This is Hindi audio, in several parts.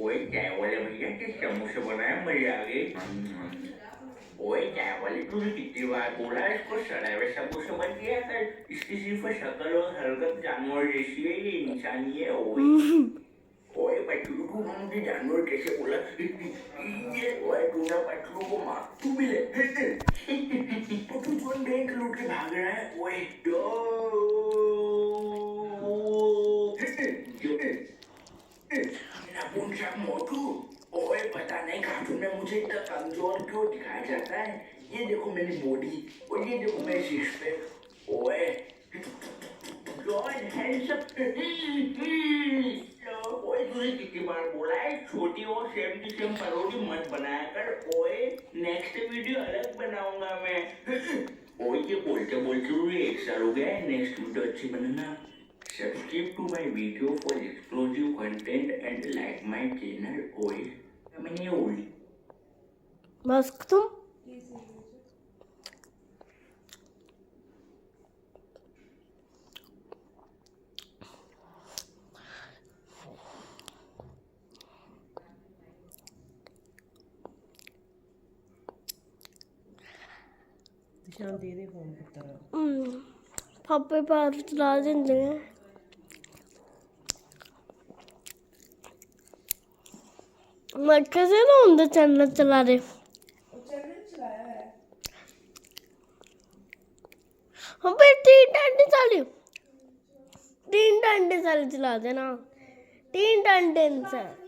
ओए चाय वाले भैया के समोसे बनाए, मजे आ गए। ओए चाय वाले, तूने कितनी बार बोला इसको सड़ा हुआ समोसा बन गया कर। इसकी सिर्फ शक्ल और हरकत जानवर जैसी है, ये इंसानी है। ओए ओए पटलू, तू मुझे जानवर कैसे बोला? ये ओए तूने पटलू को मार तू भी ले। तो तू कौन बैंक लूट के भाग रहा है? ओए नपुंसक मोटू। ओए पता नहीं कार्टून में मुझे इतना कमजोर क्यों दिखाया जाता है। ये देखो मेरी बॉडी और ये देखो मेरे सिक्स पैक। ओए गॉड हैंडसम। ओए तुझे कितनी बार बोला है छोटी और सेम टू सेम पैरोडी मत बनाया कर। ओए नेक्स्ट वीडियो अलग बनाऊंगा मैं। ओए ये बोलते बोलते मुझे 1 साल हो गया है। नेक्स्ट वीडियो अच्छी बनाना। Subscribe to my video for exclusive content and like my channel. ओए मैंने ओली बस तुम निशान दे दे फोन की तरह। पापे पैर चला देंगे। मैं कैसे ना उनका चैनल चला रहे। हम पे 3 घंटे चला देना। 3 घंटे से चले।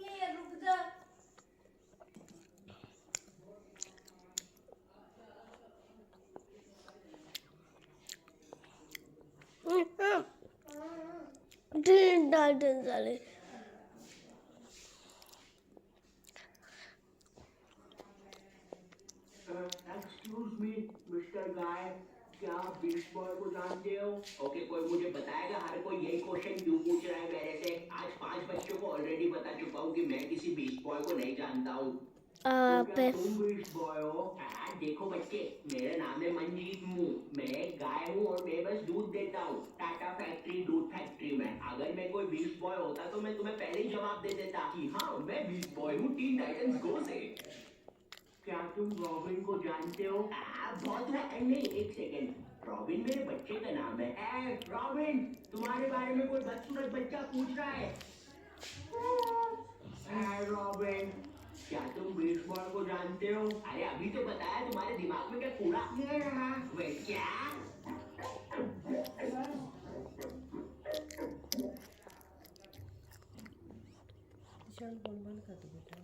एक्सक्यूज मी मिस्टर गाय, क्या आप बीस्ट बॉय को जानते हो? ओके, कोई मुझे बताएगा? हर कोई यही क्वेश्चन क्यों पूछ रहा है मेरे से? आज 5 बच्चों को ऑलरेडी बता चुका हूँ कि मैं किसी बीस्ट बॉय को नहीं जानता हूँ। तो क्या तुम बीस्ट बॉय हो? देखो बच्चे, मेरा नाम है मंजीत मुंह। मैं एक गाय हूँ और मैं बस दूध देता हूँ टाटा फैक्ट्री दूध फैक्ट्री में। अगर मैं कोई बीस्ट बॉय होता तो मैं तुम्हें पहले ही जवाब दे देता कि हाँ मैं बीस्ट बॉय हूँ टीन टाइटंस गो से। क्या तुम रॉबिन को जानते हो? बहुत नहीं, एक सेकेंड। रॉबिन मेरे बच्चे का नाम है। रॉबिन, तुम्हारे बारे में कोई बदसूरत बच्चा पूछ रहा है। रॉबिन, क्या तुम बीस्ट बॉय को जानते हो? अरे अभी तो बताया, तुम्हारे दिमाग में क्या कूड़ा नहीं रहा? वे क्या? निशान फोन बंद कर दो बेटा।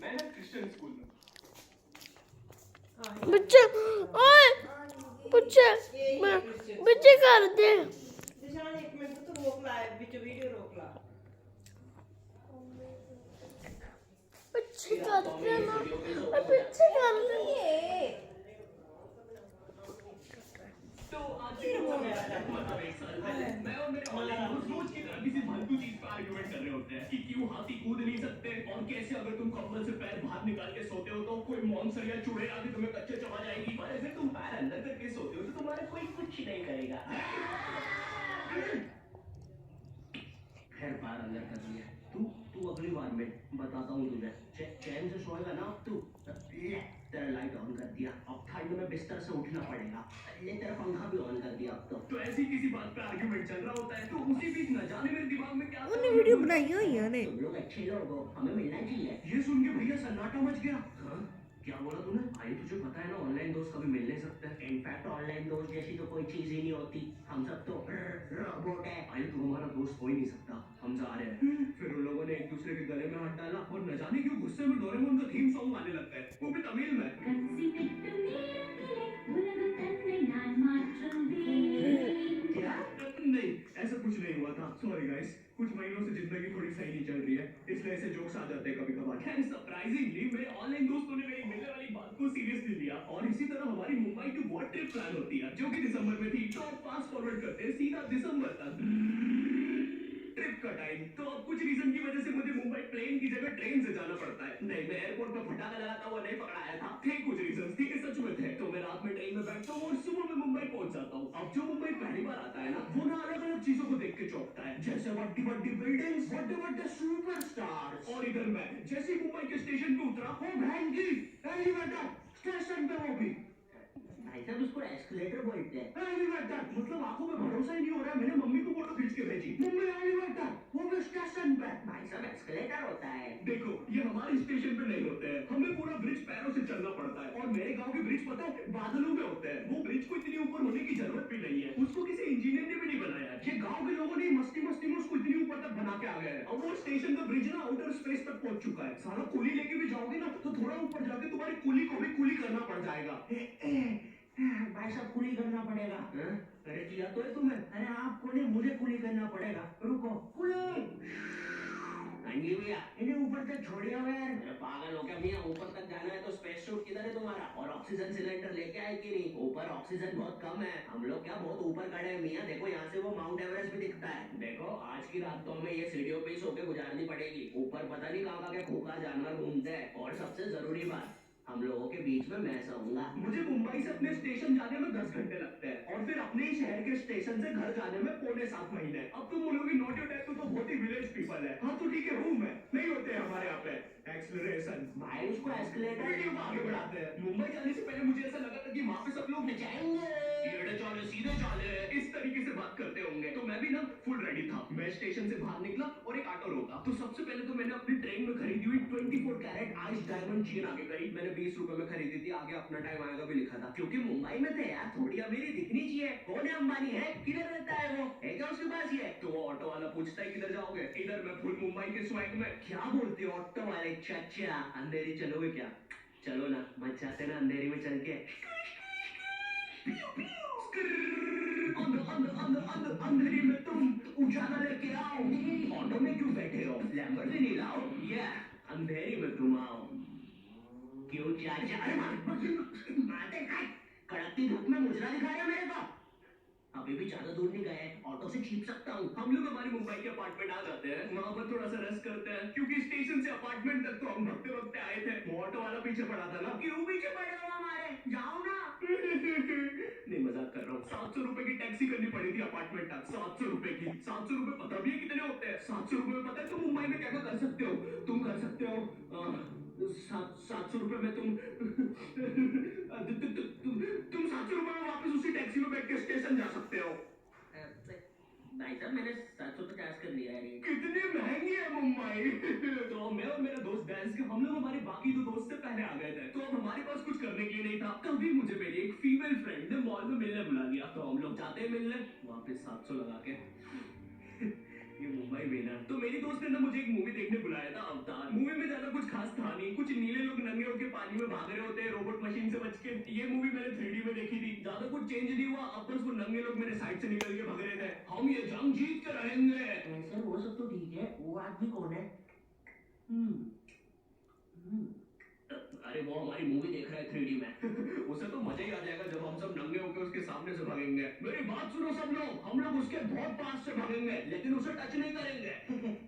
मैं ना क्रिश्चियन स्कूल में। बच्चे ओए बच्चे कर दे। निशान 1 मिनट तो रोक ला, बीच वीडियो रोक ला। बच्चे कर दे ना, बच्चे कर दे। तो आज मैं और मेरे ऑनलाइन दोस्त रोज की तरह किसी फालतू चीज पर आर्गुमेंट कर रहे होते हैं कि क्यों हाथी कूद नहीं सकते और कैसे अगर तुम कंबल से पैर बाहर निकाल के सोते हो तो कोई मॉन्स्टर या चुड़ैल आके तुम्हें कच्चे चबा जाएगी, पर अगर तुम पैर अंदर करके सोते हो तो तुम्हारा कोई कुछ नहीं करेगा। खैर पैर अंदर कर दिया। तू अगली बार में बताता हूँ तुझे। चैन से सोएगा ना तू। तेरा लाइट ऑन कर दिया, अब ठंड में बिस्तर से उठना पड़ेगा। ये तेरा पंखा भी ऑन कर दिया अब तो ऐसी किसी बात पे आर्गुमेंट चल रहा होता है तो उसी बीच न जाने मेरे दिमाग में क्या उन्हें वीडियो बनाई हुई है ने। तुम लोग अच्छे लोग हो, हमें मिलना चाहिए। ये सुन के भैया सन्नाटा मच गया। हाँ? क्या बोला तूने? भाई तुझे पता है ना ऑनलाइन दोस्त कभी मिल नहीं सकते। इनफैक्ट ऑनलाइन दोस्त जैसी तो कोई चीज ही नहीं होती। हम सब तो रोबोट है। भाई तू हमारा दोस्त हो ही नहीं सकता। हम जा रहे हैं। फिर उन लोगों ने एक दूसरे के गले में हाथ डाला और न जाने क्यों गुस्से में डोरेमोन का थीम सॉन्ग आने लगता है, वो भी तमिल में। क्या? नहीं, ऐसा कुछ नहीं हुआ था। सॉरी गाइस, कुछ महीनों से जिंदगी थोड़ी सही नहीं चल रही है, इसलिए ऐसे जोक्स आ जाते हैं कभी कभार। खैर सरप्राइजिंगली मेरे ऑनलाइन दोस्तों ने मेरी मिलने वाली बात को सीरियसली लिया और इसी तरह हमारी Mumbai to Goa trip plan होती है जो कि दिसंबर में थी। तो अब फास्ट फॉरवर्ड करते हैं सीधा दिसंबर तक ट्रिप का टाइम। तो अब कुछ रीजन की वजह से मुझे मुंबई प्लेन की जगह ट्रेन से जाना पड़ता है। नहीं, मैं एयरपोर्ट पर फटाका लगाता हुआ नहीं पकड़ाया था। थे कुछ रीजन, ठीक है, सच में थे। तो मैं रात में ट्रेन में बैठता हूँ और सुबह में मुंबई पहुंच जाता हूँ। अब जो मुंबई पहली बार आता है ना, वो ना अलग अलग चीजों को देख के चौंकता है, जैसे बड़ी बड़ी बिल्डिंग्स, बड़े बड़े सुपरस्टार्स। और इधर मैं जैसे ही मुंबई के स्टेशन पे उतरा, हो बहन की एलिवेटर स्टेशन पे, वो भी भाई साहब उसको एस्केलेटर बोलते हैं। एलिवेटर। मतलब आंखों में भरोसा ही नहीं हो रहा है। मैंने मम्मी को फोटो खींच के भेजी, मुंबई एलिवेटर, वो भी स्टेशन पे। भाई साहब एस्केलेटर होता है। देखो, ये हमारे स्टेशन पे नहीं होते हैं, हमें पूरा ब्रिज पैरों से चलना पड़ता है। और मेरे गांव के ब्रिज पता है बादलों में होते हैं। वो ब्रिज को इतनी ऊपर होने की जरूरत भी नहीं है, उसको किसी इंजीनियर ने भी नहीं बनाया। ये गांव के लोगों ने मस्ती मस्ती में उसको इतनी ऊपर तक बना के आ गए हैं। अब वो स्टेशन का ब्रिज ना आउटर स्पेस तक पहुंच चुका है। सारा कुली लेके भी जाओगे ना, तो थोड़ा ऊपर जाके तुम्हारी कुली को भी कुली करना पड़ जाएगा। भाई साहब कुली करना पड़ेगा। अरे किया तो है तुम्हें। अरे आपको नहीं, मुझे कुली करना पड़ेगा। रुको, कुली। हाँ जी भैया, इन्हें ऊपर तक छोड़िए यार। अरे पागल हो क्या भैया, ऊपर तक जाना है तो स्पेस सूट किधर है तुम्हारा? और ऑक्सीजन सिलेंडर लेके आए कि नहीं? ऊपर ऑक्सीजन बहुत कम है, हम लोग क्या बहुत ऊपर खड़े हैं मियाँ। देखो यहाँ से वो माउंट एवरेस्ट भी दिखता है। देखो आज की रात तो हमें ये सीढ़ियों पे ही सो के गुजारनी पड़ेगी। ऊपर पता नहीं कहाँ का क्या खोखला जानवर घूमते हैं। और सबसे जरूरी बात, हम लोगों के बीच में मैं सोऊंगा। मुझे मुंबई से अपने स्टेशन जाने में 10 घंटे लगते हैं और फिर अपने ही शहर के स्टेशन से घर जाने में 6.25 महीने। अब तुम बोलोगे नॉट योर टाइप, तो बहुत ही विलेज पीपल है। हाँ तो ठीक है, हूँ मैं, नहीं होते हैं हमारे यहाँ पे एक्सेलरेशन। भाई उसको एस्केलेटर वीडियो को आगे बढ़ाते हैं। मुंबई जाने से पहले मुझे ऐसा लगा था कि वहाँ पे सब लोग जाएंगे। टेढ़े चाले सीधे चाले इस तरीके से बात करते होंगे। तो मैं भी ना फुल रेडी था। मैं स्टेशन से बाहर निकला और एक ऑटो रोका। तो सबसे पहले तो मैंने अपनी ट्रेन में खरीदी हुई 24 कैरेट आइस डायमंड चेन आगे करी। मैंने 20 रुपए में खरीदी थी। आगे अपना टाइम आएगा भी लिखा था, क्योंकि मुंबई में थे यार, थोड़ी अमीरी दिखनी चाहिए। कौन है अंबानी? है किधर रहता है वो? है क्या उसके पास ये? तो वो ऑटो वाला पूछता है किधर जाओगे? इधर मैं फुल मुंबई के स्वैग में। क्या बोलते हो ऑटो वाले चाचा, अंधेरी चलोगे क्या? चलो ना, मत जाते ना अंधेरी में चल के। अंधेरी में तुम उजाला लेके आओ। ऑटो में क्यों बैठे हो? लैम्बोर्गिनी लाओ। या अंधेरी में तुम आओ। क्यों चाचा? अरे मारते काय? कड़कती धूप में मुजरा दिखा रहे हो मेरे को? अभी भी ज्यादा दूर नहीं गए, ऑटो से छीप सकता हूँ। हम लोग हमारी मुंबई के अपार्टमेंट आ जाते हैं, वहाँ पर थोड़ा सा रेस्ट करते हैं, क्योंकि स्टेशन से अपार्टमेंट तक तो हम भगते भगते आए थे। वो ऑटो वाला पीछे पड़ा था ना। क्यों पीछे पड़े हो हमारे? जाओ ना। नहीं, मजाक कर रहा हूँ। 700 रुपए की टैक्सी करनी पड़ी थी अपार्टमेंट तक। 700 रुपए की। 700 रुपए पता भी है कितने होते हैं? 700 रुपए में पता है तुम मुंबई में क्या क्या कर सकते हो? तुम कर सकते हो 700 रुपए में तुम 700 रुपए में वापस उसी टैक्सी में बैठ के स्टेशन जा सकते हो। भाई साहब मैंने 750 कर लिया है रेट। कितनी महंगी है मुंबई। तो मैं और मेरा दोस्त डांस के हम लोग हमारे बाकी दो दोस्त से पहले आ गए थे। तो अब हमारे पास कुछ करने के लिए नहीं था। तभी मुझे मेरी एक फीमेल फ्रेंड ने मॉल में मिलने बुला लिया। तो हम लोग जाते हैं मिलने, वापस 700 लगा के। ये मुंबई में ना। तो मेरी दोस्त ने ना मुझे एक मूवी देखने बुलाया था, अवतार। मूवी में ज्यादा कुछ खास था नहीं। कुछ नीले लोग नंगे होकर पानी में भाग रहे होते हैं रोबोट मशीन से बच के। ये मूवी मैंने 3D में देखी थी। ज्यादा कुछ चेंज नहीं हुआ। अब बस वो नंगे लोग मेरे साइड से निकल के भाग रहे थे। हम ये जंग जीत के रहेंगे। सर वो सब तो ठीक है, वो आदमी कौन है? अरे वो हमारी मूवी देख रहा है 3D में। उसे तो मजा ही आ जाएगा जब हम सब नंगे होकर उसके सामने से भागेंगे। मेरी बात सुनो सब लोग, हम लोग उसके बहुत पास से भागेंगे, लेकिन उसे टच नहीं करेंगे।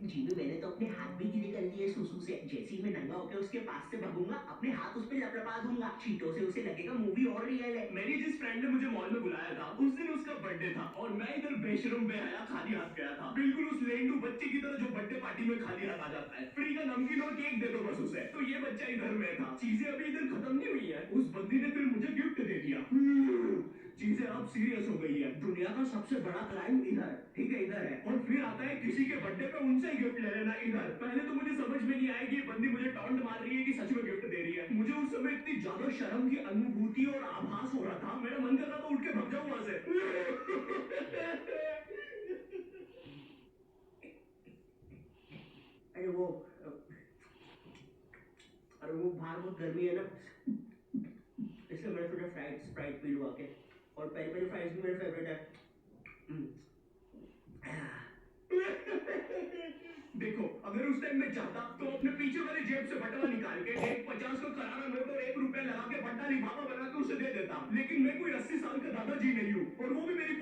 जी मैंने तो अपने हाथ भी गीले कर लिए सुसु से। जैसे ही मैं नंगा होकर उसके पास से भागूंगा, अपने हाथ उस पर लपलपा दूंगा। चीटों से उसे लगेगा मूवी और रियल है। मेरी जिस फ्रेंड ने मुझे मॉल में बुलाया था, उस दिन उसका बर्थडे था और मैं इधर बेशरम बेहया खाली हाथ गया था। बिल्कुल उस लेंडू बच्चे की तरह जो बर्थडे पार्टी में खाली हाथ आ जाता है। फ्री का नमकीन और केक दे दो बस उसे। तो ये बच्चा इधर में था। चीजें अभी इधर खत्म नहीं हुई है। उस बंदी ने फिर मुझे गिफ्ट दे दिया। चीजें अब सीरियस हो गई है। दुनिया का सबसे बड़ा क्राइम इधर, ठीक है, इधर है। और फिर आता है किसी के बर्थडे पे उनसे ही गिफ्ट ले लेना इधर। पहले तो मुझे समझ में नहीं आया कि ये बंदी मुझे टॉन्ट मार रही है कि सच में गिफ्ट दे रही है। मुझे उस समय इतनी ज्यादा शर्म की अनुभूति और आभास हो रहा था, मेरा मन कर रहा था उठ के भाग जाऊं वहां से। अरे वो बाहर बहुत गर्मी है ना, इसलिए मैंने थोड़ा स्प्राइट पी लूँ आके। और पेरी पेरी फ्राइज भी मेरे फेवरेट है। देखो, अगर उस टाइम में चाहता तो अपने पीछे वाली जेब से बटवा निकाल के एक 50 का करारा नोट और 1 रुपया लगा के बट्टा लिफाफा बना के उसे दे देता। लेकिन मैं कोई 80 साल का दादाजी नहीं हूँ, और वो भी मेरी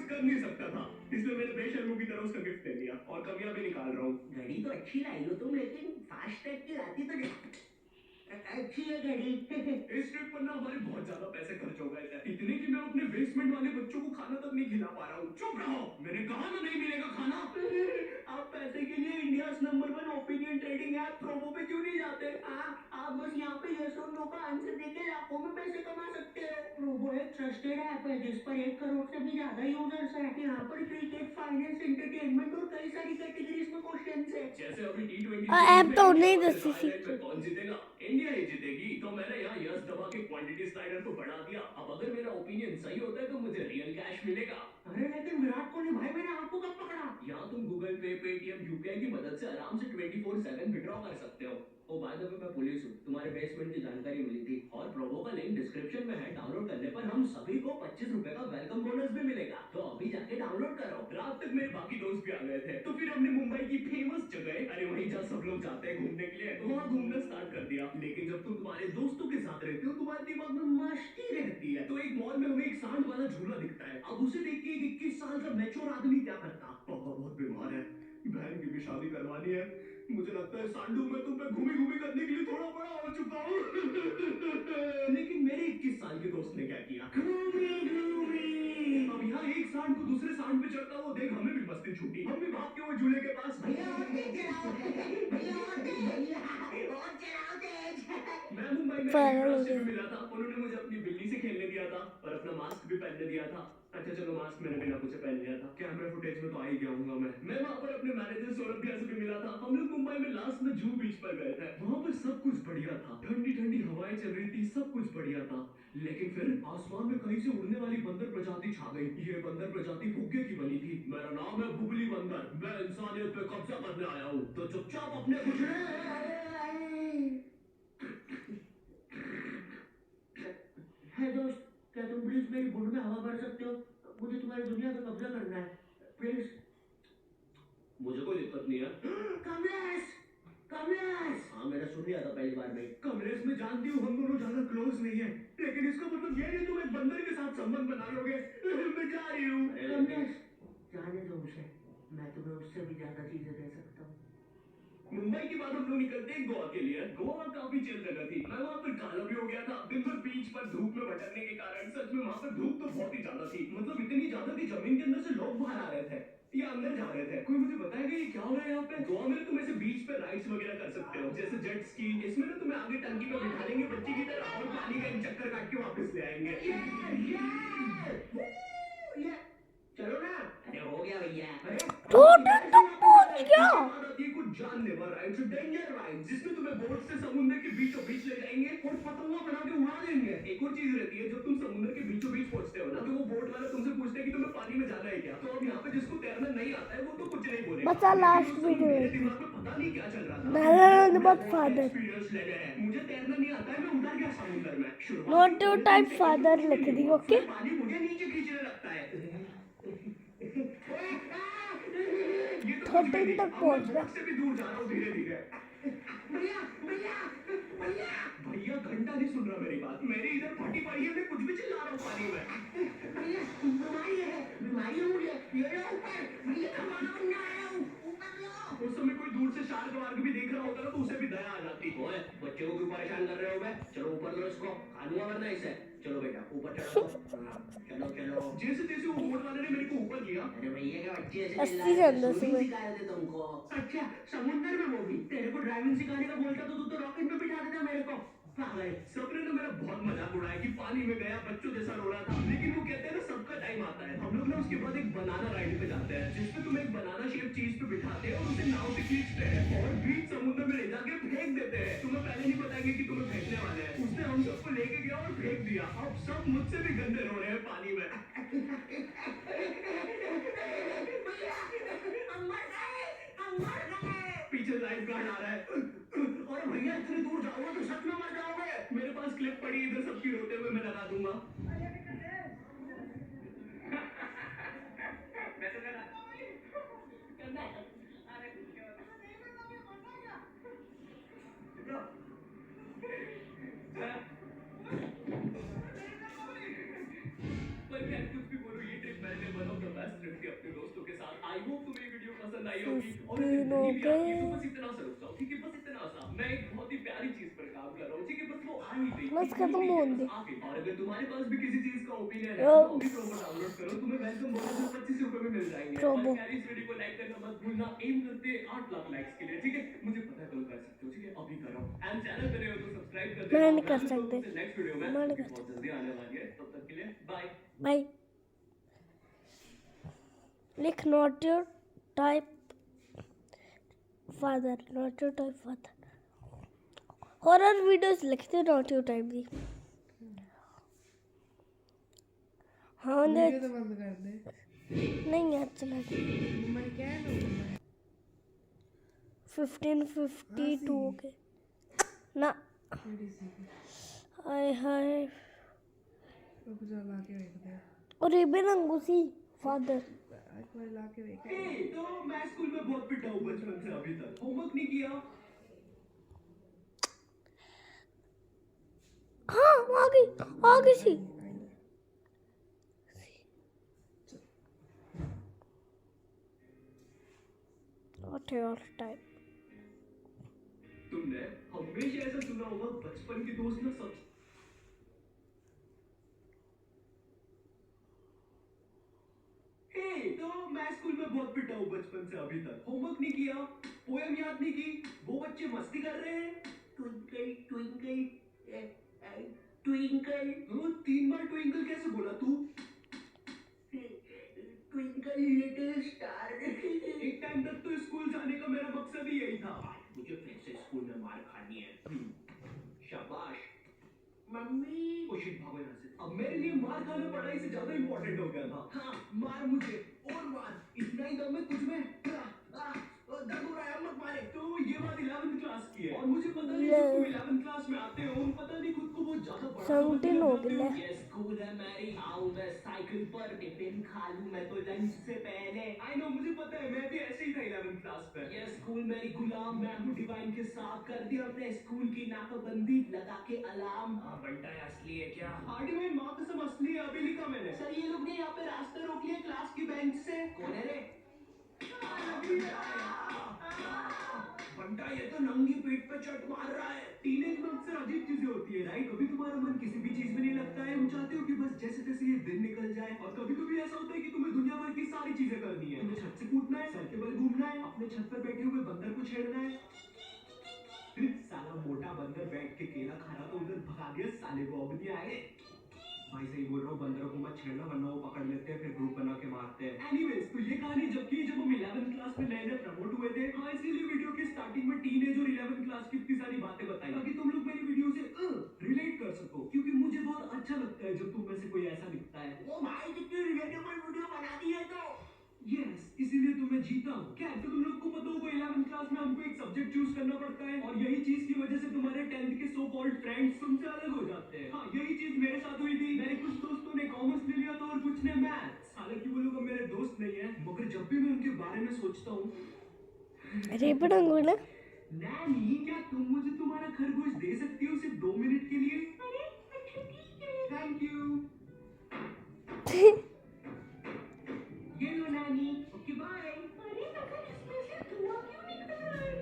कर नहीं सकता था, इसलिए मैंने बेशर्मों की तरह उसका गिफ्ट दे दिया और कमियां भी निकाल रहा हूँ। घड़ी तो अच्छी लाई हो तुम, लेकिन फास्ट ट्रैक की लाती तो अच्छी है घड़ी। इस ट्रिप पर ना हमारे बहुत ज्यादा पैसे खर्च हो गए थे, इतने कि मैं अपने बेसमेंट वाले बच्चों को खाना तक नहीं खिला पा रहा हूँ। चुप रहो, मैंने कहा ना नहीं मिलेगा खाना। आप पैसे के लिए India number 1 opinion trading app promo पे क्यों नहीं जाते? आप बस यहाँ पे यस और नो का आंसर देके लाखों में पैसे कमा सकते हो। प्रोमो एक ट्रस्टेड ऐप है जिस पर 1 करोड़ से भी ज्यादा यूजर्स हैं। यहाँ पर क्रिकेट, फाइनेंस, एंटरटेनमेंट और कई सारी कैटेगरीज में क्वेश्चंस है। जैसे अभी T20 ऐप तो नहीं में दसी सी हाईलाइट में कौन जीतेगा, इंडिया ही जीतेगी। तो मैंने यहाँ यस दबा के क्वांटिटी स्लाइडर को बढ़ा दिया। अब अगर मेरा ओपिनियन सही होता है तो मुझे रियल कैश मिलेगा। अरे लेकिन विराट कोहली भाई, मैंने आपको कब पकड़ा? यहाँ तुम गूगल पे, पेटीएम, यूपीआई की मदद से आराम से 24/7 विड्रॉ कर सकते हो। ओ बाय द वे, मैं पुलिस हूँ, तुम्हारे बेसमेंट की जानकारी मिली थी और प्रोमो का लिंक डिस्क्रिप्शन में है। डाउनलोड करने पर हम सभी को 25 रुपए का वेलकम बोनस भी मिलेगा, तो अभी जाके डाउनलोड करो। रात तक मेरे बाकी दोस्त भी आ गए थे, तो फिर हमने मुंबई की फेमस जगह, अरे वहीं जहाँ सब लोग जाते हैं घूमने के लिए, तो वहाँ घूमना स्टार्ट कर दिया। लेकिन जब तुम तुम्हारे दोस्तों के साथ रहते हो, तुम्हारे दिमाग में मस्ती रहती है। तो एक मॉल में हमें एक सांड वाला झूला दिखता है। अब उसे देख के एक 21 साल का मैच्योर आदमी क्या करता? पापा बहुत बीमार है, बहन की भी शादी करवानी है, मुझे लगता है सांडू मैं तुम पे घूमी घूमी करने के लिए थोड़ा बड़ा हो चुका हूँ। लेकिन मेरे 21 साल के दोस्त ने क्या किया? अब यहाँ एक सांड को दूसरे सांड पे चढ़ता हुआ देख हमें भी मस्ती छूटी। हम भी भाग के वो झूले के पास, भैया और तेज चलाओ, भैया और तेज, और चलाओ तेज। मैं मुंबई में पागल हो एक से गया। भी मिला था, उन्होंने मुझे अपनी बिल्ली से खेलने दिया था और अपना मास्क भी पहनने दिया था। अच्छा चलो, मास्क मैंने बिना पूछे पहन लिया था, कैमरा फुटेज में तो आ ही गया हूँगा मैं वहाँ पर अपने मैनेजर सौरभ भैया से भी मिला था। हम लोग मुंबई में लास्ट में जूहू बीच पर गए थे। वहाँ पर सब कुछ बढ़िया था, ठंडी ठंडी हवाएं चल रही थी, सब कुछ बढ़िया था। लेकिन फिर आसमान में कहीं से उड़ने वाली बंदर प्रजाति छा गई। ये बंदर प्रजाति फुग्गे की बनी थी। मेरा नाम है बुबली बंदर, मैं इंसानियत पे कब्जा करने आया हूँ, तो चुपचाप अपने है दोस्त, क्या तुम प्लीज मेरी बुंड में हवा भर सकते हो? मुझे तुम्हारी दुनिया पे कब्जा करना है, प्लीज। मुझे कोई दिक्कत नहीं है। कमलेश, कमलेश। हाँ, मैंने सुन लिया था पहली बार में। कमलेश, मैं जानती हूँ हम दोनों ज्यादा क्लोज नहीं है, लेकिन इसका मतलब ये नहीं तुम एक बंदर के साथ संबंध बना लोगे। मैं जा रही हूँ। कमलेश, जाने दो उसे, मैं तुम्हें उससे भी ज्यादा चीजें दे सकता हूँ। मुंबई के बाद हम लोग निकलते हैं गोवा के लिए। गोवा काफी चिल जगह थी, मैं वहाँ पर काला भी हो गया था। दिन भर बीच पर धूप में भटकने के कारण सच में वहाँ पर धूप तो बहुत ही ज्यादा थी, मतलब इतनी ज्यादा कि जमीन के अंदर से लोग बाहर आ रहे थे या अंदर जा रहे थे। कोई मुझे बताएगा ये क्या हो रहा है यहाँ पे? गोवा में तुम ऐसे बीच पे राइड्स वगैरह कर सकते हो, जैसे जेट स्की। इसमें ना तुम्हें आगे टंकी पे बिठा लेंगे बच्ची की तरह और पानी का एक चक्कर काट के वापस ले आएंगे। चलो ना। अरे हो गया भैया। अरे तो पहुंच गया। ये कुछ जानलेवा राइड्स, डेंजर राइड्स, जिसमें तुम्हें बोट से समुद्र के बीचों बीच ले जाएंगे और पतंगा बना के उड़ा देंगे। एक और चीज रहती है, जब तुम समुद्र के बीचों बीच पहुंचते हो ना, तो वो बोट वाला तुमसे पूछता है कि तुम्हें पानी में जाना है क्या। तो अब यहाँ पे जिसको तैरना नहीं आता है वो तो कुछ नहीं बोलेगा। बचा लास्ट वीडियो मेरे दिमाग में पता नहीं क्या चल रहा था। नारायण बहुत फादर एक्सपीरियंस लेने हैं, मुझे तैरना नहीं आता है, मैं उतर गया समुद्र में। नोट टू टाइप फादर लिख दी। ओके, पानी मुझे नीचे खींचने लगता है। ये तो 13 तक पहुंच गया। से भी दूर जा रहा हूँ धीरे धीरे। भैया, भैया, भैया। भैया घंटा नहीं सुन रहा मेरी बात, मेरी इधर फटी पड़ी है, मैं कुछ भी चिल्ला रहा हूँ पानी में। भैया, बीमारी है, बीमारी हो गई है। ये लो ऊपर, भैया खाना बनना आया हूँ, ऊपर लो। उस समय कोई दूर से शार्क वार्क भी देख रहा होता ना, तो उसे भी दया आ जाती। ओए, बच्चे को क्यों परेशान कर रहे हो? मैं चलो ऊपर लो इसको, खानूंगा वरना इसे। चलो बेटा ऊपर चढ़ो। चलो चलो। जैसे जैसे वो बोट वाले ने मेरे को ऊपर किया। अरे भैया क्या बच्चे ऐसे 80 से अंदर से स्विमिंग सिखा रहे थे तुमको? अच्छा, समुद्र में वो भी? तेरे को ड्राइविंग सिखाने का बोलता तो तू तो रॉकेट में बिठा देता मेरे को। पागल। सबने ना मेरा बहुत मजाक उड़ाया कि पानी में गया बच्चों जैसा रो रहा था, लेकिन वो कहते हैं ना सबका टाइम आता है। हम लोग ना उसके बाद एक बनाना राइड पे जाते हैं, जिसपे तुम एक बनाना शेप चीज पे बिठाते हैं और उसे नाव से खींचते हैं और बीच समुद्र में ले जाके फेंक देते हैं। तुम्हें पहले नहीं बताएंगे कि तुम्हें फेंकने वाले हैं। उसने हम सबको लेके गया और फेंक दिया। अब सब मुझसे भी गंदे रो रहे हैं पानी में। पीछे लाइफ गार्ड आ रहा है। और भैया इतनी दूर जाओगे तो सच में मर जाओगे। मेरे पास क्लिप पड़ी है, इधर सबकी रोते हुए मैं लगा दूंगा। पर क्या कुछ भी बोलो, ये ट्रिप मैंने one of the I hope तुम्हें ये वीडियो पसंद आई होगी और 15 अगर हो नहीं भी आती है तो गए। बस इतना सा रुक जाओ, ठीक है? बस इतना सा। मैं एक बहुत ही प्यारी चीज पर काम कर रहा हूँ, ठीक है? बस वो आ ही गई, बस इतनी खत्म सी है, होने बस दे। आ गई। और अगर तुम्हारे पास भी किसी चीज का ओपिनियन है यो। तो अभी प्रोमो डाउनलोड करो, तुम्हें वेलकम बोनस में 25 रुपए में मिल जाएंगे। प्रोमो। और प्यारी इस वीडियो को लाइक करना मत भूलना। एम करते हैं 8 लाख लाइक्स के लिए, ठीक है? मुझे पता है तुम कर सकते हो, ठीक है? अभी करो। एंड चैनल पे नए हो तो सब्सक्राइब कर देना। मैं नहीं कर मिलते हैं सकते। तुमसे नेक्स्ट वीडियो में, मैं नहीं जो कि कर बहुत जल्दी आने वाली है। तब तक के लिए बाय। भाई लिख not your type father, not your type father. Horror videos लिखते नॉट योर टाइप दी। हाँ दे वीडियो तो बंद कर दे। नहीं यार चला मम्मा क्या है ना 1552 हो गए ना। थोड़ी सी हाय हाय रुक जा, ला के देखते हैं। और ये भी नंगूसी फादर। एक बार ला के देखें। ए, तो मैं स्कूल में बहुत पिटा हूँ बचपन से अभी तक। होमवर्क नहीं किया। हाँ आ गई सी। Not your type. तुमने हमेशा ऐसा सुना होगा, बचपन के दोस्त ना सब। ए, तो मैं स्कूल में बहुत पिटा हूँ बचपन से अभी तक। होमवर्क नहीं किया, पोएम याद नहीं की, वो बच्चे मस्ती कर रहे हैं। ट्विंकल ट्विंकल ट्विंकल वो 3 बार ट्विंकल कैसे बोला तू? Twinkle little star. एक टाइम तक तो स्कूल जाने का मेरा मकसद ही यही था। मुझे फिर से स्कूल में मार खानी है। शाबाश मम्मी। ओ शिट, भागो यहाँ से। अब मेरे लिए मार खाना पढ़ाई से ज्यादा इंपॉर्टेंट हो गया था। हाँ, मार मुझे और मार, इतना ही दम है तुझ में। दर्द हो रहा है, मत मारे। तो ये बात 11th क्लास की है और मुझे पता नहीं जब तुम 11th क्लास में आते हो, पता नहीं खुद को बहुत ज्यादा बड़ा 17 हो समझते गया। ये स्कूल है मेरी, आऊं मैं साइकिल पर, टिफिन खा लूं मैं तो लंच से पहले। आई नो, मुझे पता है, मैं भी ऐसे ही था 11th क्लास में। ये स्कूल मेरी गुलाम, मैं हूँ डिवाइन के साथ। कर दिया अपने स्कूल की नाकाबंदी, लगा के अलार्म। हाँ, बंटा है, असली है क्या? हार्डी में माँ कसम असली है, अभी लिखा मैंने। सर ये लोग ने यहाँ पे रास्ता रोक लिया क्लास की बेंच से। कौन है रे? बंटा, ये तो नंगी पीठ पे चट मार रहा है। टीनेज में अक्सर अजीब चीजें होती है, राइट? कभी तुम्हारा मन किसी भी चीज में नहीं लगता है, तुम चाहते हो कि बस जैसे तैसे ये दिन निकल जाए। और कभी कभी ऐसा होता है कि तुम्हें दुनिया भर की सारी चीजें करनी है। तुम्हें छत से कूदना है, सर के बल घूमना है, अपने छत पर बैठे हुए बंदर को छेड़ना है। साला मोटा बंदर बैठ के केला खा रहा, तो उधर भगा दिया, साले को अब नहीं आए। भाई सही बोल रहा हूँ, बंदरों को मत छेड़ना वरना वो पकड़ लेते हैं, फिर ग्रुप बना के मारते हैं। एनीवेज, तो ये कहानी जबकि जब हम 11th क्लास में नए प्रमोट हुए थे। हाँ, इसीलिए वीडियो के स्टार्टिंग में टीनेज और 11th क्लास की इतनी सारी बातें बताई ताकि तुम लोग मेरी वीडियो से रिलेट कर सको, क्योंकि मुझे बहुत अच्छा लगता है जब तुम में से कोई ऐसा दिखता है। ओ भाई कितनी रिलेटेबल वीडियो बना दी है तो। यस, इसीलिए तो मैं जीता हूँ। क्या तो तुम लोग को पता होगा 11th क्लास में हमको एक सब्जेक्ट चूज करना पड़ता है और यही चीज की वजह से तुम्हारे 10th के सो कॉल्ड फ्रेंड्स तुमसे अलग हो जाते हैं। हाँ, यही चीज मेरे साथ हुई थी। मेरे कुछ दोस्तों ने कॉमर्स ले लिया था और कुछ ने मैथ्स। हालांकि वो लोग अब मेरे दोस्त नहीं है, मगर जब भी मैं उनके बारे में सोचता हूँ। अरे पढ़ूंगा ना। नैनी, क्या तुम मुझे तुम्हारा खरगोश दे सकती हो सिर्फ 2 मिनट के लिए? Thank you. ये लो नैनी। Okay bye. अरे मगर इसमें से धुआं क्यों निकल रहा है?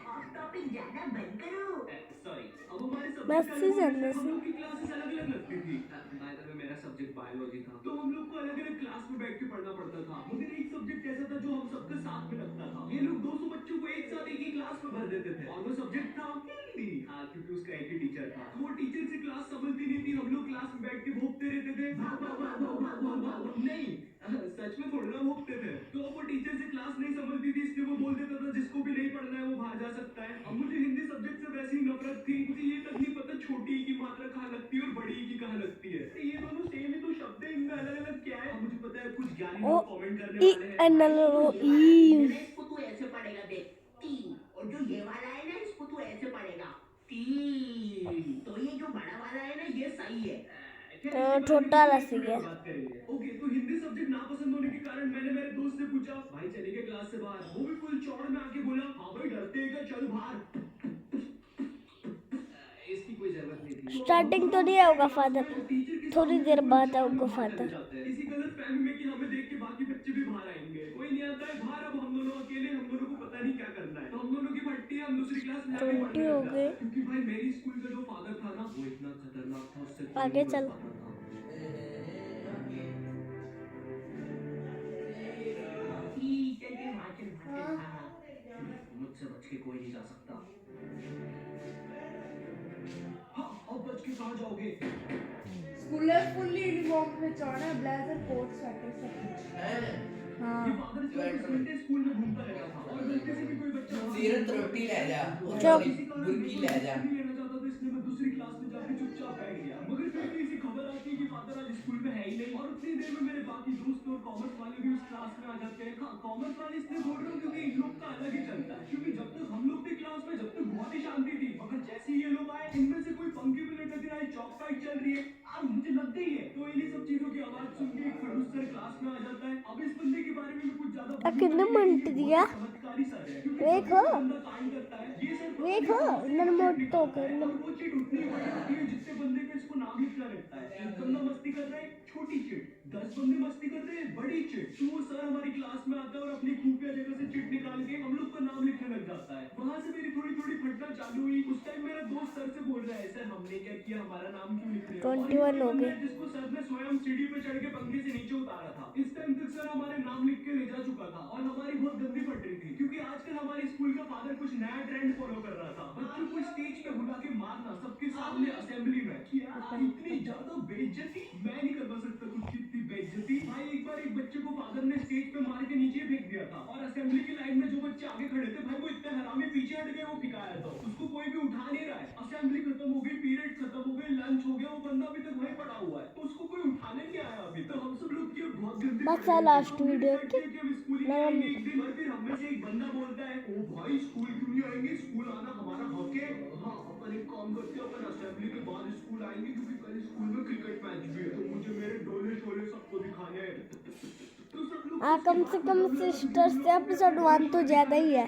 ऑफ टॉपिक जाना बंद करो। सॉरी, अब हमारे मैसेज है, मैसेज। हम लोग की क्लासेस अलग-अलग लगती थी। बाय द वे, मेरा सब्जेक्ट बायोलॉजी था, तो हम लोग को अलग-अलग क्लास में बैठ के पढ़ना पड़ता था। मगर एक सब्जेक्ट ऐसा था जो हम सबके साथ में लगता था। ये लोग 200 बच्चों को एक साथ एक ही क्लास में भर देते थे और वो सब्जेक्ट था हिंदी। हाँ, क्योंकि उसका एक ही टीचर था। वो टीचर से क्लास समझती नहीं थी, हम लोग क्लास में बैठ के भोंकते रहते थे। नहीं, सच में थोड़ा ना भोंकते थे। तो अब वो टीचर से क्लास नहीं समझती थी, इसलिए वो बोल देता था जिसको भी नहीं पढ़ना है वो बाहर जा सकता है। अब मुझे हिंदी सब्जेक्ट से वैसी नफरत थी, मुझे ये तक नहीं पता छोटी की मात्रा कहाँ लगती है और बड़ी की कहाँ लगती है। ये दोनों सेम ही तो शब्द है, इनमें अलग अलग क्या है? मुझे पता है कुछ ज्ञानी ओ लोग कमेंट करने ई वाले हैं। एन एल ओ ई। इसको तू ऐसे पढ़ेगा देख, तीन। और जो ये वाला है ना इसको तू ऐसे पढ़ेगा, तीन। तो ये जो बड़ा वाला है ना ये सही है। छोटा रसी है। ओके, तो हिंदी सब्जेक्ट नापसंद होने के कारण मैंने मेरे दोस्त से पूछा, भाई चलेंगे क्लास से बाहर? वो भी फुल चौड़ में आके बोला, हाँ भाई डरते हैं क्या, चल बाहर। इसकी कोई जरूरत नहीं थी। स्टार्टिंग तो नहीं होगा फादर, थोड़ी देर बाद आऊंगा फादर। इसी गलत फहमी में कि हमें देख के बाकी बच्चे भी बाहर आएंगे, कोई नहीं आता है बाहर। अब हम दोनों अकेले, हम दोनों को पता नहीं क्या करना है, तो हम दोनों की भट्टी है, हम दूसरी क्लास में जाके 20 पढ़ने हो लग जाते गए। हैं। क्योंकि भाई मेरी स्कूल का जो फादर था ना, वो इतना खतरनाक था, उससे कोई आगे नहीं चल। बच पाता था। चल के वहाँ चल, वहाँ चल, हाँ। मुझसे बच के कोई नहीं जा सकता। हाँ, अब बच के कहाँ जाओगे? स्कूल फुल्ली यूनिफॉर्म में चढ़ना, ब्लेजर, कोट, स्वेटर सब कुछ। हाँ ये फादर 24 घंटे स्कूल में घूमता रहता था और गलती से भी कोई बच्चा सीरत रोटी ले जा, चुप। किसी कारण बुर्की ले जा। नहीं लेना चाहता था, इसलिए मैं दूसरी क्लास में जाके चुपचाप बैठ गया। मगर फिर भी इसी खबर आती है कि फादर आज स्कूल में है ही नहीं, और उतनी देर में मेरे बाकी दोस्त और कॉमर्स वाले भी उस क्लास में आ जाते हैं। हाँ, कॉमर्स वाले इसलिए बोल रहा हूँ क्योंकि इन लोग का अलग ही चलता है, क्योंकि जब तक हम लोग थे क्लास में, जब तक बहुत ही शांति थी, मगर जैसे ही ये लोग आए, इनमें से कोई पंखे पे लटक रहा है, चौक फाइट चल रही है, अब मुझे लग गई है। तो इन्हीं सब चीजों की आवाज सुन के एक खड़ूस सर क्लास में आ जाता है। अब इस बंदे के बारे में मैं कुछ ज्यादा कितने मिनट दिया चमत्कारी सर है, क्योंकि देखो बंदा काम करता है, ये सर देखो नरमोट तो कर और वो चीट उतनी बड़ी होती है जितने बंदे पे इसको नाम लिखना रहता है। एक बंदा मस्ती कर रहा है, छोटी चिट, 10 बंदे मस्ती कर रहे हैं, बड़ी चिट। तो वो सर हमारी क्लास में आता है और अपनी खुफिया जगह से चिट निकाल के हम लोग का नाम लिखने लग जाता है। वहां से मेरी थोड़ी थोड़ी फटना चालू हुई। उस टाइम मेरा दोस्त सर से बोल रहा है, सर हमने क्या किया, हमारा नाम क्यों लिख रहे हो? 21 हो गए। जिसको सर ने स्वयं सीढ़ी पे चढ़ के पंखे से नीचे उतारा था। इस टाइम तक सर हमारे नाम लिख के ले जा चुका था और हमारी बहुत गंदी फट रही थी, क्योंकि आजकल हमारे स्कूल का फादर कुछ नया ट्रेंड फॉलो कर रहा था। बच्चों को स्टेज पे बुला के मारना सबके सामने असेंबली में। इतनी ज्यादा बेइज्जती मैं नहीं करवा सकता खुद की इतनी बेइज्जती। भाई एक बार एक बच्चे को फादर ने स्टेज पे मार के नीचे फेंक दिया था, और असेंबली की लाइन में जो बच्चे आगे खड़े थे, भाई वो इतने हरामी पीछे हट गए, वो फिकाया था, उसको कोई भी उठा नहीं रहा है। असेंबली खत्म हो गई, पीरियड खत्म हो गई, लंच हो गया, वो बंदा अभी तक वहीं पड़ा हुआ है, तो उसको कोई उठाने नहीं आया अभी तक। हम सब लोग की बहुत गंदी बस लास्ट वीडियो की स्कूल नहीं आएंगे एक दिन। और फिर हमें से एक बंदा बोलता है, ओ भाई स्कूल क्यों नहीं आएंगे, स्कूल आना हमारा हक है। हाँ, अपन एक काम करते हैं, अपन असेंबली के बाद स्कूल आएंगे, क्योंकि कल स्कूल में क्रिकेट मैच भी है, तो मुझे मेरे डोले शोले सबको दिखाने हैं। तो सब लोग कम से कम सिस्टर्स से एपिसोड 1 तो ज्यादा ही है।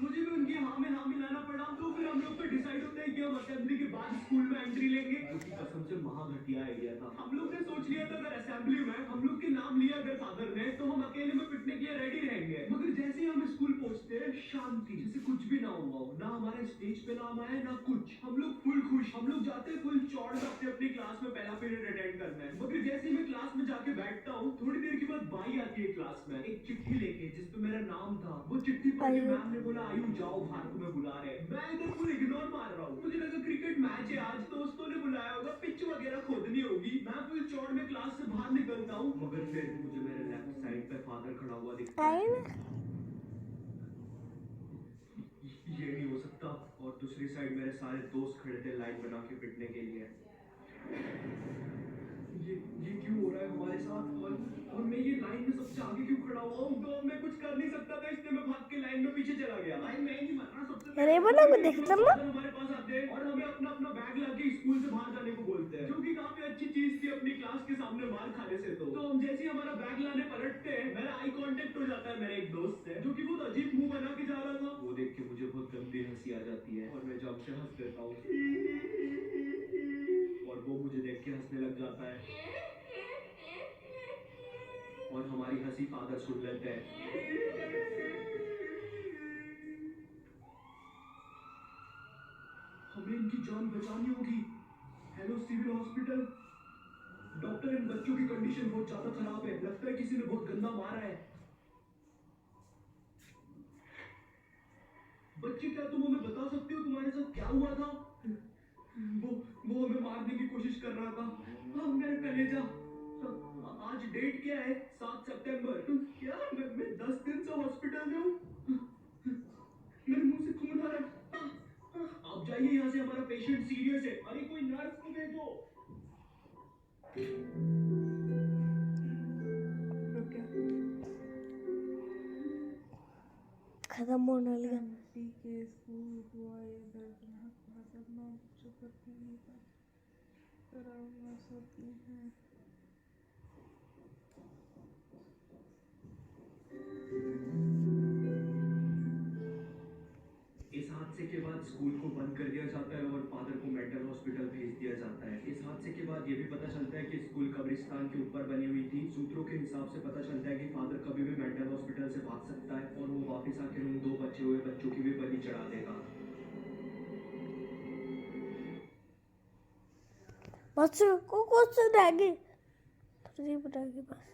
मुझे भी उनकी हाँ में हाँ मिलाना पड़ा। तो फिर हम लोग को डिसाइड होता है कि हम असेंबली के बाद स्कूल में एंट्री लेंगे, क्योंकि कसम से महाघटिया आइडिया था। हम लोग ने सोच लिया था अगर असेंबली में हम लोग के नाम लिया अगर फादर ने, तो हम अकेले में पिटने के लिए रेडी रहेंगे। मगर जैसे ही हम स्कूल पहुंचते हैं, शांति, जैसे कुछ भी ना हुआ हो, ना हमारे स्टेज पे नाम आया ना कुछ। हम लोग फुल खुश, हम लोग जाते हैं फुल चौड़ में अपनी अपनी क्लास में पहला पीरियड अटेंड करना है। मगर जैसे ही मैं क्लास में जाके बैठता हूँ, थोड़ी देर के बाद बाई आती है क्लास में एक चिट्ठी लेके जिसपे मेरा नाम था। वो चिट्ठी पढ़ के मैम ने बोला, आयु जाओ बाहर, तुम्हें बुला रहे हैं। मैं इधर फुल इग्नोर मार रहा हूँ, मुझे लगा क्रिकेट मैच है आज, दोस्तों ने बुलाया होगा, पिच वगैरह खोदनी होगी। मैं फुल चौड़ में क्लास से बाहर निकलता हूँ, मगर फिर मुझे मेरे लेफ्ट साइड पे फादर खड़ा हुआ दिखता है। ये नहीं हो सकता। और दूसरी साइड मेरे सारे दोस्त खड़े थे लाइन बना के पिटने के लिए। ये क्यों हो रहा है हमारे साथ? और मैं ये लाइन में सबसे आगे क्यों खड़ा हुआ हूँ? तो मैं कुछ कर नहीं सकता था, इसलिए मैं भाग के लाइन में पीछे चला गया। भाई मैं नहीं मरना सबसे अरे बोला को देखता ना। हमारे पास आते हैं और हमें अपना अपना बैग लाके स्कूल से बाहर जाने को बोलते हैं, जो कि काफी अच्छी चीज थी अपनी क्लास के सामने मार खाने से। तो हम जैसे ही हमारा बैग लाने पलटते हैं, मेरा आई कांटेक्ट हो जाता है मेरे एक दोस्त से, जो कि बहुत अजीब मुंह बना के जा रहा था। वो देख के मुझे बहुत गंदी हंसी आ जाती है और मैं जब से हंस देता हूँ और वो मुझे देख के हंसने लग जाता है, और हमारी हंसी फादर सुन लेते हैं। हमें इनकी जान बचानी होगी। हेलो सिविल हॉस्पिटल, डॉक्टर इन बच्चों की कंडीशन बहुत ज्यादा खराब है, लगता है किसी ने बहुत गंदा मारा है। बच्चे क्या तुम हमें बता सकते हो तुम्हारे साथ क्या हुआ था? वो हमें मारने की कोशिश कर रहा था। हाँ, मेरा कलेजा। आज डेट क्या है? 7 सितंबर। क्या मैं 10 दिन से हॉस्पिटल में हूँ। मेरे मुंह से खून आ रहा है। आप जाइए यहाँ से, हमारा पेशेंट सीरियस है। अरे कोई नर्स को भेजो। खत्म होने लगा। के स्कूल हुआ ये दर्दनाक भाषा बच्चों पर पीने का डरावना सपने हैं। इस हादसे के बाद स्कूल को बंद कर दिया जाता है और फादर को मेंटल हॉस्पिटल भेज दिया जाता है। इस हादसे के बाद ये भी पता पता चलता है कि स्कूल कब्रिस्तान के ऊपर बनी हुई थी। सूत्रों के हिसाब से पता चलता है कि फादर कभी भी मेंटल हॉस्पिटल से भाग सकता है और वो वापस आकर उन 2 बचे हुए बच्चों की भी बलि चढ़ा देगा। बच्चों को क्वेश्चन रहेंगे थोड़ी बताएंगे बस।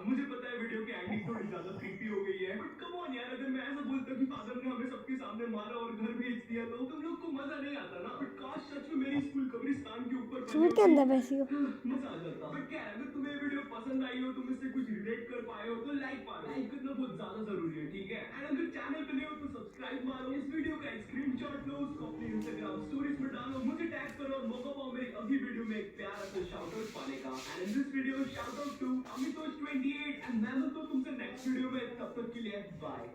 मुझे पता है वीडियो की एंडिंग थोड़ी ज्यादा क्रीपी हो गई है, बट कम ऑन यार, अगर मैं ऐसा बोलता कि फादर ने हमें सबके सामने मारा और घर भेज दिया तो तुम लोग को मजा नहीं आता ना। बट काश सच में मेरी स्कूल कब्रिस्तान के ऊपर सूट के अंदर बैसी हो। मजा आ जाता। बट क्या है, अगर तुम्हें ये वीडियो पसंद आई हो, तुम इससे कुछ रिलेट कर पाए हो तो लाइक मारो। लाइक करना बहुत ज्यादा जरूरी है, ठीक है। एंड अगर चैनल पे नए हो तो सब्सक्राइब मारो। इस वीडियो का एक स्क्रीनशॉट लो, उसको अपने इंस्टाग्राम स्टोरीज में डालो, मुझे टैग करो और मौका पाओ मेरी अगली वीडियो में एक प्यारा सा शाउट आउट पाने का। And in this video shout out to Amitosh 28 and मैं मिलता हूं तुमसे नेक्स्ट वीडियो में। तब तक के लिए बाय।